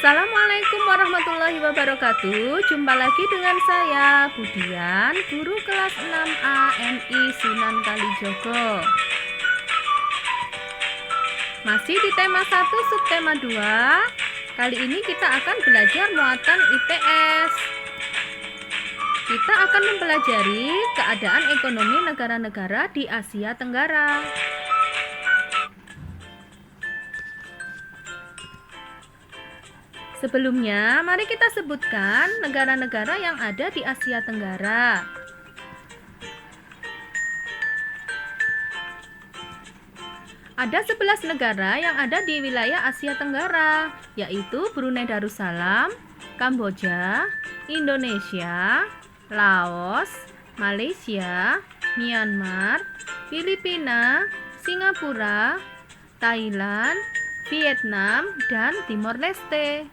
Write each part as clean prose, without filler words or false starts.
Assalamualaikum warahmatullahi wabarakatuh. Jumpa lagi dengan saya Budian, guru kelas 6A MI Sunan Kalijogo. Masih di tema 1 subtema 2. Kali ini kita akan belajar muatan IPS. Kita akan mempelajari keadaan ekonomi negara-negara di Asia Tenggara. Sebelumnya, mari kita sebutkan negara-negara yang ada di Asia Tenggara. Ada 11 negara yang ada di wilayah Asia Tenggara, yaitu Brunei Darussalam, Kamboja, Indonesia, Laos, Malaysia, Myanmar, Filipina, Singapura, Thailand, Vietnam, dan Timor Leste.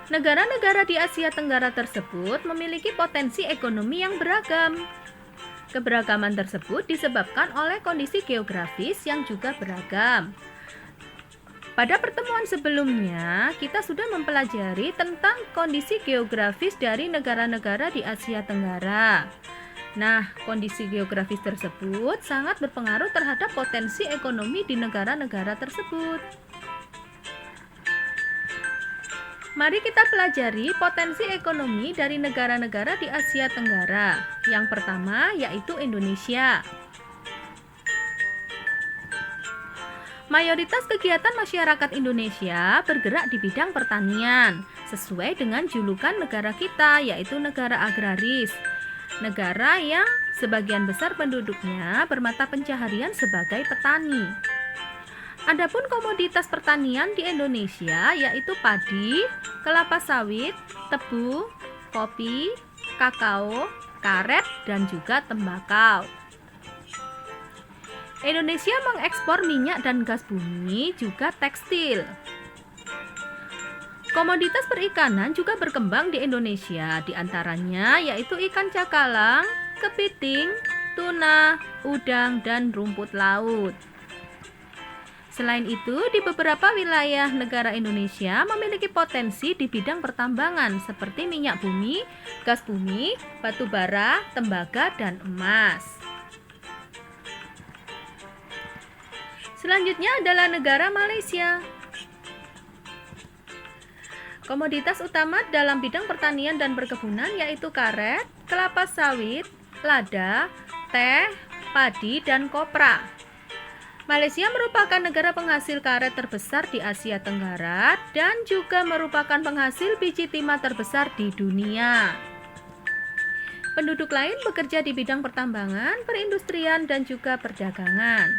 Negara-negara di Asia Tenggara tersebut memiliki potensi ekonomi yang beragam. Keberagaman tersebut disebabkan oleh kondisi geografis yang juga beragam. Pada pertemuan sebelumnya, kita sudah mempelajari tentang kondisi geografis dari negara-negara di Asia Tenggara. Nah, kondisi geografis tersebut sangat berpengaruh terhadap potensi ekonomi di negara-negara tersebut. Mari kita pelajari potensi ekonomi dari negara-negara di Asia Tenggara. Yang pertama yaitu Indonesia. Mayoritas kegiatan masyarakat Indonesia bergerak di bidang pertanian, sesuai dengan julukan negara kita, yaitu negara agraris. Negara yang sebagian besar penduduknya bermata pencaharian sebagai petani. Adapun komoditas pertanian di Indonesia yaitu padi, kelapa sawit, tebu, kopi, kakao, karet, dan juga tembakau. Indonesia mengekspor minyak dan gas bumi, juga tekstil. Komoditas perikanan juga berkembang di Indonesia, diantaranya yaitu ikan cakalang, kepiting, tuna, udang, dan rumput laut. Selain itu, di beberapa wilayah negara Indonesia memiliki potensi di bidang pertambangan seperti minyak bumi, gas bumi, batu bara, tembaga, dan emas. Selanjutnya adalah negara Malaysia. Komoditas utama dalam bidang pertanian dan perkebunan yaitu karet, kelapa sawit, lada, teh, padi, dan kopra. Malaysia merupakan negara penghasil karet terbesar di Asia Tenggara dan juga merupakan penghasil biji timah terbesar di dunia. Penduduk lain bekerja di bidang pertambangan, perindustrian, dan juga perdagangan.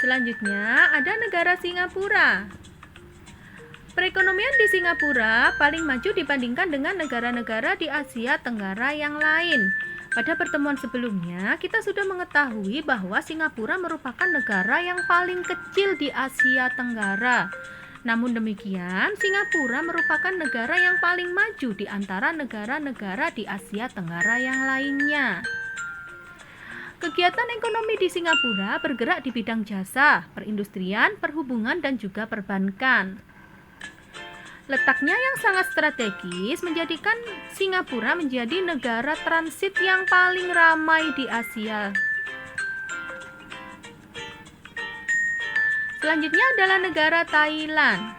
Selanjutnya ada negara Singapura. Perekonomian di Singapura paling maju dibandingkan dengan negara-negara di Asia Tenggara yang lain. Pada pertemuan sebelumnya, kita sudah mengetahui bahwa Singapura merupakan negara yang paling kecil di Asia Tenggara. Namun demikian, Singapura merupakan negara yang paling maju di antara negara-negara di Asia Tenggara yang lainnya. Kegiatan ekonomi di Singapura bergerak di bidang jasa, perindustrian, perhubungan, dan juga perbankan. Letaknya yang sangat strategis menjadikan Singapura menjadi negara transit yang paling ramai di Asia. Selanjutnya adalah negara Thailand.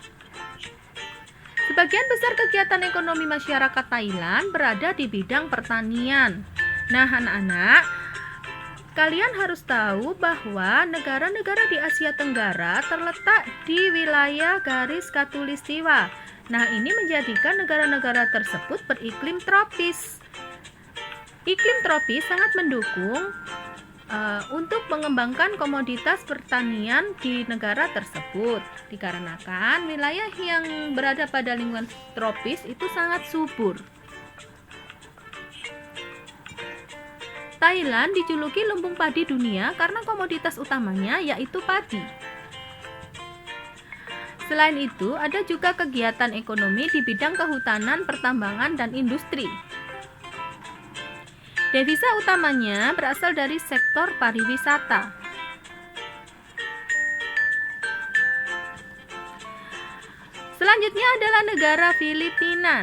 Sebagian besar kegiatan ekonomi masyarakat Thailand berada di bidang pertanian. Nah, anak-anak, kalian harus tahu bahwa negara-negara di Asia Tenggara terletak di wilayah garis khatulistiwa. Nah, ini menjadikan negara-negara tersebut beriklim tropis. Iklim tropis sangat mendukung untuk mengembangkan komoditas pertanian di negara tersebut, dikarenakan wilayah yang berada pada lingkungan tropis itu sangat subur. Thailand dijuluki lumbung padi dunia karena komoditas utamanya yaitu padi. Selain itu, ada juga kegiatan ekonomi di bidang kehutanan, pertambangan, dan industri. Devisa utamanya berasal dari sektor pariwisata. Selanjutnya adalah negara Filipina.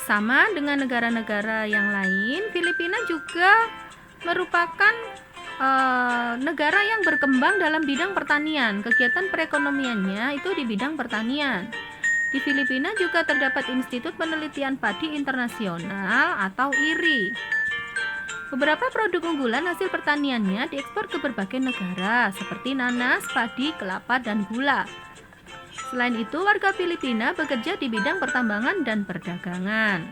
Sama dengan negara-negara yang lain, Filipina juga merupakan negara yang berkembang dalam bidang pertanian. Kegiatan perekonomiannya itu di bidang pertanian. Di Filipina juga terdapat Institut Penelitian Padi Internasional atau IRI. Beberapa produk unggulan hasil pertaniannya diekspor ke berbagai negara seperti nanas, padi, kelapa, dan gula. Selain itu, warga Filipina bekerja di bidang pertambangan dan perdagangan.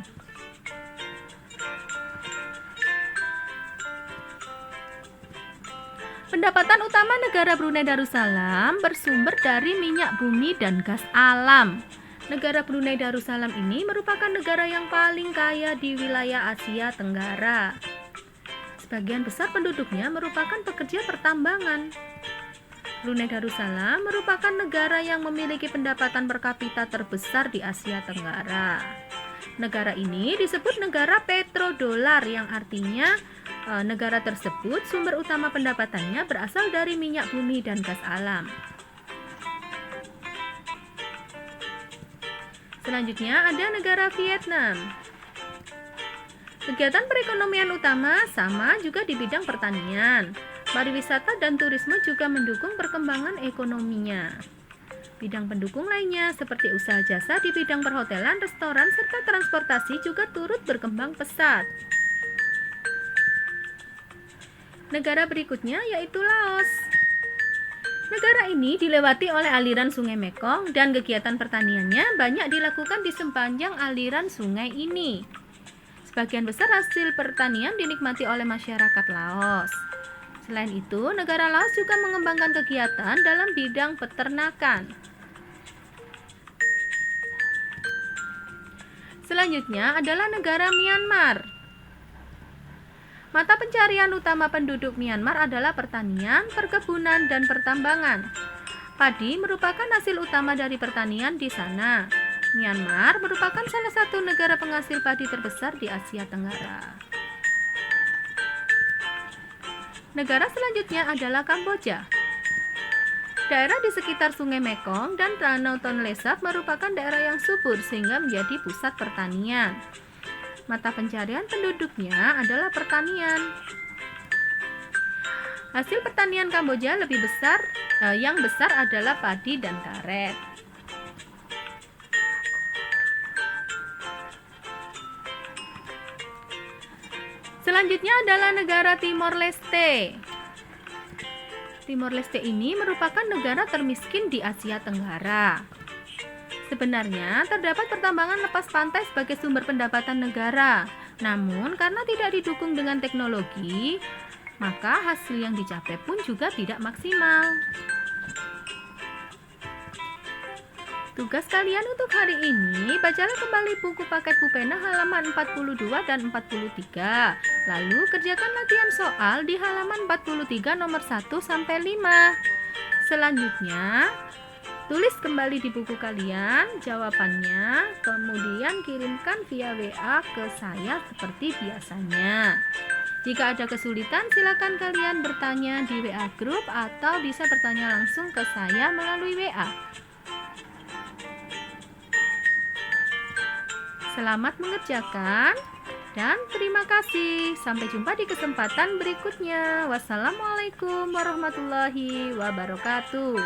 Pendapatan utama negara Brunei Darussalam bersumber dari minyak bumi dan gas alam. Negara Brunei Darussalam ini merupakan negara yang paling kaya di wilayah Asia Tenggara. Sebagian besar penduduknya merupakan pekerja pertambangan. Brunei Darussalam merupakan negara yang memiliki pendapatan per kapita terbesar di Asia Tenggara. Negara ini disebut negara petrodolar, yang artinya negara tersebut sumber utama pendapatannya berasal dari minyak bumi dan gas alam. Selanjutnya ada negara Vietnam. Kegiatan perekonomian utama sama juga di bidang pertanian. Pariwisata dan turisme juga mendukung perkembangan ekonominya. Bidang pendukung lainnya seperti usaha jasa di bidang perhotelan, restoran, serta transportasi juga turut berkembang pesat. Negara berikutnya yaitu Laos. Negara ini dilewati oleh aliran Sungai Mekong dan kegiatan pertaniannya banyak dilakukan di sepanjang aliran sungai ini. Sebagian besar hasil pertanian dinikmati oleh masyarakat Laos. Selain itu, negara Laos juga mengembangkan kegiatan dalam bidang peternakan. Selanjutnya adalah negara Myanmar. Mata pencarian utama penduduk Myanmar adalah pertanian, perkebunan, dan pertambangan. Padi merupakan hasil utama dari pertanian di sana. Myanmar merupakan salah satu negara penghasil padi terbesar di Asia Tenggara. Negara selanjutnya adalah Kamboja. Daerah di sekitar Sungai Mekong dan Danau Tonle Sap merupakan daerah yang subur sehingga menjadi pusat pertanian. Mata pencarian penduduknya adalah pertanian. Hasil pertanian Kamboja lebih besar, yang besar adalah padi dan karet. Selanjutnya adalah negara Timor Leste. Timor Leste ini merupakan negara termiskin di Asia Tenggara. Sebenarnya terdapat pertambangan lepas pantai sebagai sumber pendapatan negara. Namun karena tidak didukung dengan teknologi, maka hasil yang dicapai pun juga tidak maksimal. Tugas kalian untuk hari ini, bacalah kembali buku paket Bupena halaman 42 dan 43. Lalu kerjakan latihan soal di halaman 43 nomor 1 sampai 5. Selanjutnya, tulis kembali di buku kalian jawabannya, kemudian kirimkan via WA ke saya seperti biasanya. Jika ada kesulitan, silakan kalian bertanya di WA grup atau bisa bertanya langsung ke saya melalui WA. Selamat mengerjakan dan terima kasih. Sampai jumpa di kesempatan berikutnya. Wassalamualaikum warahmatullahi wabarakatuh.